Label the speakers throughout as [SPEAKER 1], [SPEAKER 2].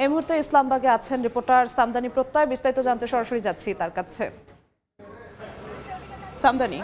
[SPEAKER 1] এই মুহূর্তে ইসলামবাগে আছেন রিপোর্টার সামদানি প্রত্যয়। বিস্তারিত জানতে সরাসরি যাচ্ছি তার কাছে। সামদানি,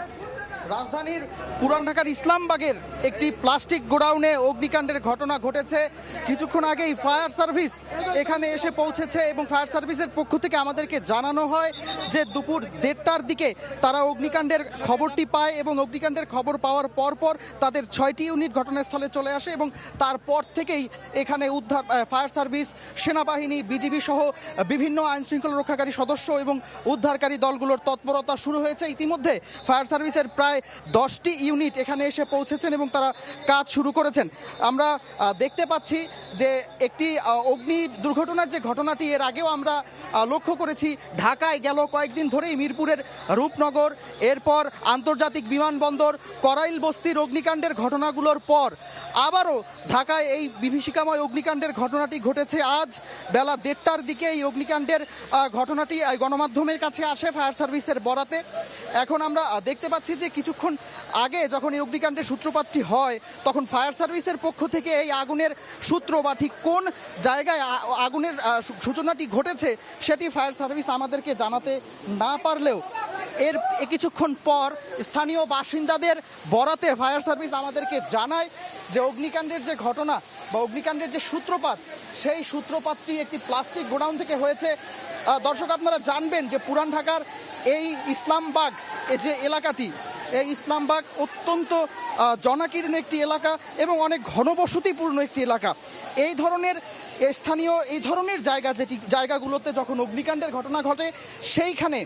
[SPEAKER 2] রাজধানীর পুরান ঢাকার ইসলামবাগের একটি প্লাস্টিক গোডাউনে অগ্নিকাণ্ডের ঘটনা ঘটেছে। কিছুক্ষণ আগেই ফায়ার সার্ভিস এখানে এসে পৌঁছেছে এবং ফায়ার সার্ভিসের পক্ষ থেকে আমাদেরকে জানানো হয় যে দুপুর 1:30টার দিকে তারা অগ্নিকাণ্ডের খবরটি পায় এবং অগ্নিকাণ্ডের খবর পাওয়ার পরপর তাদের 6টি ইউনিট ঘটনাস্থলে চলে আসে এবং তারপর থেকেই এখানে উদ্ধার ফায়ার সার্ভিস, সেনাবাহিনী, বিজিবি সহ বিভিন্ন আইনশৃঙ্খলা রক্ষাকারী সদস্য এবং উদ্ধারকারী দলগুলোর তৎপরতা শুরু হয়েছে। ইতিমধ্যে ফায়ার সার্ভিসের প্রায় 10টি ইউনিট এখানে এসে পৌঁছেছেন এবং তারা কাজ শুরু করেছেন। আমরা দেখতে পাচ্ছি যে একটি অগ্নি দুর্ঘটনার যে ঘটনাটি এর আগেও আমরা লক্ষ্য করেছি। ঢাকায় গেল কয়েকদিন ধরেই মিরপুরের রূপনগর, এরপর আন্তর্জাতিক বিমানবন্দর, করাইল বস্তির অগ্নিকাণ্ডের ঘটনাগুলোর পর আবারও ঢাকায় এই বিভীষিকাময় অগ্নিকাণ্ডের ঘটনাটি ঘটেছে। আজ বেলা 1:30টার দিকে এই অগ্নিকাণ্ডের ঘটনাটি গণমাধ্যমের কাছে আসে ফায়ার সার্ভিসের বরাতে। এখন আমরা দেখতে পাচ্ছি যে কিছুক্ষণ আগে যখন এই অগ্নিকাণ্ডের সূত্রপাতটি হয় তখন ফায়ার সার্ভিসের পক্ষ থেকে এই আগুনের সূত্র বা ঠিক কোন জায়গায় আগুনের সূচনাটি ঘটেছে সেটি ফায়ার সার্ভিস আমাদেরকে জানাতে না পারলেও এর কিছুক্ষণ পর স্থানীয় বাসিন্দাদের বরাতে ফায়ার সার্ভিস আমাদেরকে জানায় যে অগ্নিকাণ্ডের যে ঘটনা বা অগ্নিকাণ্ডের যে সূত্রপাত, সেই সূত্রপাতটি একটি প্লাস্টিক গোডাউন থেকে হয়েছে। দর্শক, আপনারা জানবেন যে পুরান ঢাকার এই ইসলামবাগ যে এলাকাটি, এই ইসলামবাগ অত্যন্ত জনাকীর্ণ একটি এলাকা এবং অনেক ঘনবসতিপূর্ণ একটি এলাকা। এই ধরনের জায়গাগুলোতে যখন অগ্নিকাণ্ডের ঘটনা ঘটে সেইখানে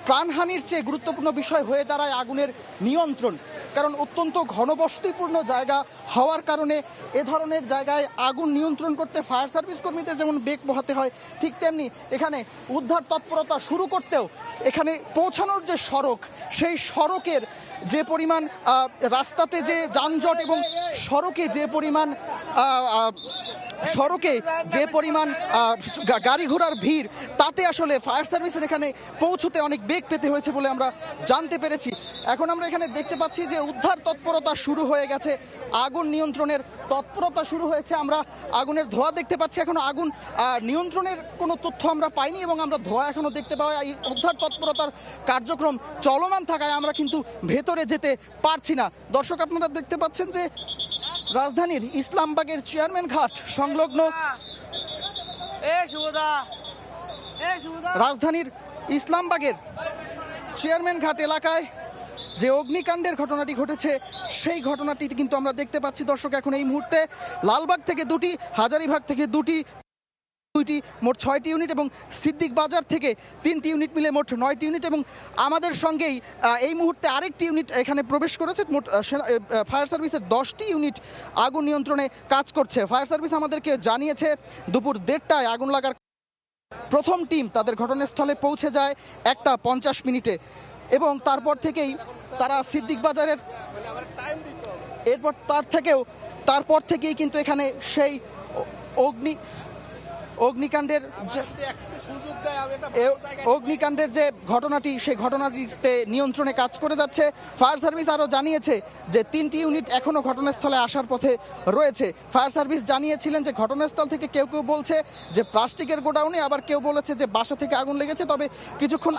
[SPEAKER 2] প্রাণহানির চেয়ে গুরুত্বপূর্ণ বিষয় হয়ে দাঁড়ায় আগুনের নিয়ন্ত্রণ। কারণ অত্যন্ত ঘনবসতিপূর্ণ জায়গা হওয়ার কারণে এ ধরনের জায়গায় আগুন নিয়ন্ত্রণ করতে ফায়ার সার্ভিস কর্মীদের যেমন বেগ পোহাতে হয়, ঠিক তেমনি এখানে উদ্ধার তৎপরতা শুরু করতেও এখানে পৌঁছানোর যে সড়ক, সেই সড়কের যে পরিমাণ রাস্তাতে যে যানজট এবং সড়কে যে পরিমাণ গাড়ি ঘোড়ার ভিড়, তাতে আসলে ফায়ার সার্ভিসের এখানে পৌঁছতে অনেক বেগ পেতে হয়েছে বলে আমরা জানতে পেরেছি। এখন আমরা এখানে দেখতে পাচ্ছি যে উদ্ধার তৎপরতা শুরু হয়ে গেছে, আগুন নিয়ন্ত্রণের তৎপরতা শুরু হয়েছে। আমরা আগুনের ধোঁয়া দেখতে পাচ্ছি, এখনো আগুন নিয়ন্ত্রণের কোনো তথ্য আমরা পাইনি এবং আমরা ধোঁয়া এখনো দেখতে পাই। এই উদ্ধার তৎপরতার কার্যক্রম চলমান থাকায় আমরা কিন্তু ভেতরে যেতে পারছি না। দর্শক, আপনারা দেখতে পাচ্ছেন যে রাজধানীর ইসলামবাগের চেয়ারম্যান ঘাট সংলগ্ন রাজধানীর ইসলামবাগের চেয়ারম্যান ঘাট এলাকায় যে অগ্নিকাণ্ডের ঘটনাটি ঘটেছে সেই ঘটনাটি কিন্তু আমরা দেখতে পাচ্ছি। দর্শক, এখন এই মুহূর্তে লালবাগ থেকে 2টি, হাজারীবাগ থেকে 2টি, মোট 6টি ইউনিট এবং সিদ্দিক বাজার থেকে 3টি ইউনিট মিলে মোট 9টি ইউনিট এবং আমাদের সঙ্গেই এই মুহূর্তে আরেকটি ইউনিট এখানে প্রবেশ করেছে। মোট ফায়ার সার্ভিসের 10টি ইউনিট আগুন নিয়ন্ত্রণে কাজ করছে। ফায়ার সার্ভিস আমাদেরকে জানিয়েছে দুপুর 1:30টায় আগুন লাগার প্রথম টিম তাদের ঘটনাস্থলে পৌঁছে যায় 1টা 50 এবং তারপর থেকেই তারা সিদ্দিক বাজারের তারপর থেকেই কিন্তু এখানে সেই অগ্নিকাণ্ডের যে ঘটনাটি, সেই ঘটনাটিতে নিয়ন্ত্রণে কাজ করে যাচ্ছে। ফায়ার সার্ভিস আরও জানিয়েছে যে 3টি ইউনিট এখনও ঘটনাস্থলে আসার পথে রয়েছে। ফায়ার সার্ভিস জানিয়েছিলেন যে ঘটনাস্থল থেকে কেউ কেউ বলছে যে প্লাস্টিকের গোডাউনে, আবার কেউ বলেছে যে বাসা থেকে আগুন লেগেছে। তবে কিছুক্ষণ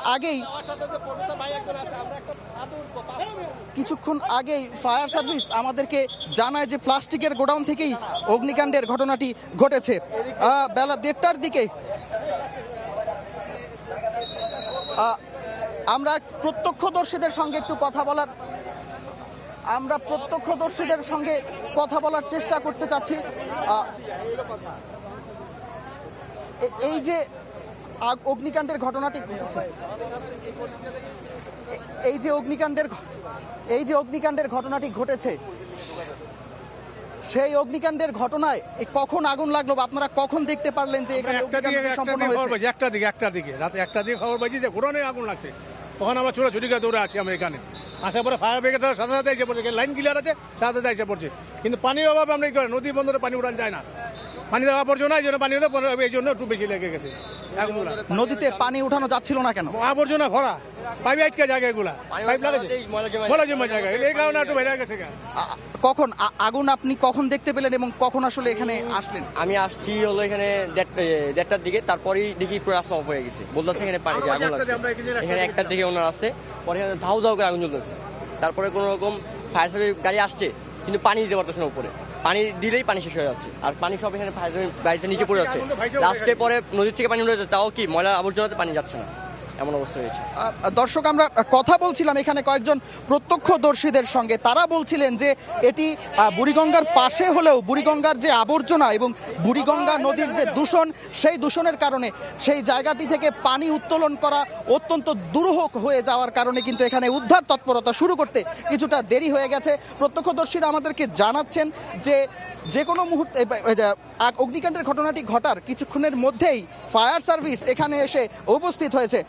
[SPEAKER 2] আগেই ফায়ার সার্ভিস আমাদেরকে জানায় যে প্লাস্টিকের গোডাউন থেকেই অগ্নিকাণ্ডের ঘটনাটি ঘটেছে। বেলা 1:30টার দিকে আমরা প্রত্যক্ষদর্শীদের সঙ্গে কথা বলার চেষ্টা করতে চাচ্ছি। এই যে অগ্নিকাণ্ডের ঘটনাটি ঘটেছে, এই যে অগ্নিকাণ্ডের ঘটনাটি ঘটেছে, সেই অগ্নিকাণ্ডের ঘটনায় কখন আগুন লাগলো বা আপনারা কখন দেখতে পারলেন যে এখানে
[SPEAKER 3] একটা দিকে রাতে 1টা দিকে খবর পাইছি যে ঘোরানে আগুন লাগছে। তখন আমরা ছোটাছুটি করে দৌড়ে আসি। আমরা এখানে আসার পরে ফায়ার ব্রিগেডের সাথে সাথে এসে পড়ছে, লাইন ক্লিয়ার আছে, সাথে সাথে এসে পড়ছে। কিন্তু পানির অভাবে আমরা কি করি, নদী বন্দরে পানি উঠান যায় না, পানি দেওয়া আবর্জনা, এই জন্য পানি এই জন্য একটু বেশি লেগে গেছে।
[SPEAKER 2] নদীতে পানি উঠানো যাচ্ছিল না কেন?
[SPEAKER 3] আবর্জনা ভরা, পাইপ আটকে জায়গা এগুলা পাইপ লাগাচ্ছে ময়লা জমা জায়গা এই কারণে একটু বেড়ে গেছে
[SPEAKER 2] কখন আগুন আপনি কখন দেখতে পেলেন এবং কখন আসলে এখানে আসলেন?
[SPEAKER 4] আমি আসছি হলো এখানে 1:30টার দিকে, তারপরেই দেখি পুরো রাস্তা অফ হয়ে গেছে, বলতেছে এখানে পানি দিয়ে আগুন লাগছে। এখানে 1টার দিকে ওনার আসছে, পরে এখানে ধাউ ধাউ করে আগুন জ্বলতেছে। তারপরে কোনো রকম ফায়ার সার্ভিস গাড়ি আসছে, কিন্তু পানি দিতে পারতেছে না উপরে, পানি দিলেই পানি শেষ হয়ে যাচ্ছে, আর পানি সব এখানে ফায়ার সার্ভিস গাড়িতে নিচে পড়ে যাচ্ছে। লাস্টে পরে নদীর থেকে পানি উঠে যাচ্ছে, তাও কি ময়লা আবর্জনাতে পানি যাচ্ছে না, এমন অবস্থা হয়েছে।
[SPEAKER 2] দর্শক, আমরা কথা বলছিলাম এখানে কয়েকজন প্রত্যক্ষদর্শীদের সঙ্গে। তারা বলছিলেন যে এটি বুড়িগঙ্গার পাশে হলেও বুড়িগঙ্গার যে আবর্জনা এবং বুড়িগঙ্গা নদীর যে দূষণ, সেই দূষণের কারণে সেই জায়গাটি থেকে পানি উত্তোলন করা অত্যন্ত দুরূহ হয়ে যাওয়ার কারণে কিন্তু এখানে উদ্ধার তৎপরতা শুরু করতে কিছুটা দেরি হয়ে গেছে। প্রত্যক্ষদর্শীরা আমাদেরকে জানাচ্ছেন যে কোনো মুহূর্তে অগ্নিকাণ্ডের ঘটনাটি ঘটার কিছুক্ষণের মধ্যেই ফায়ার সার্ভিস এখানে এসে উপস্থিত হয়েছে।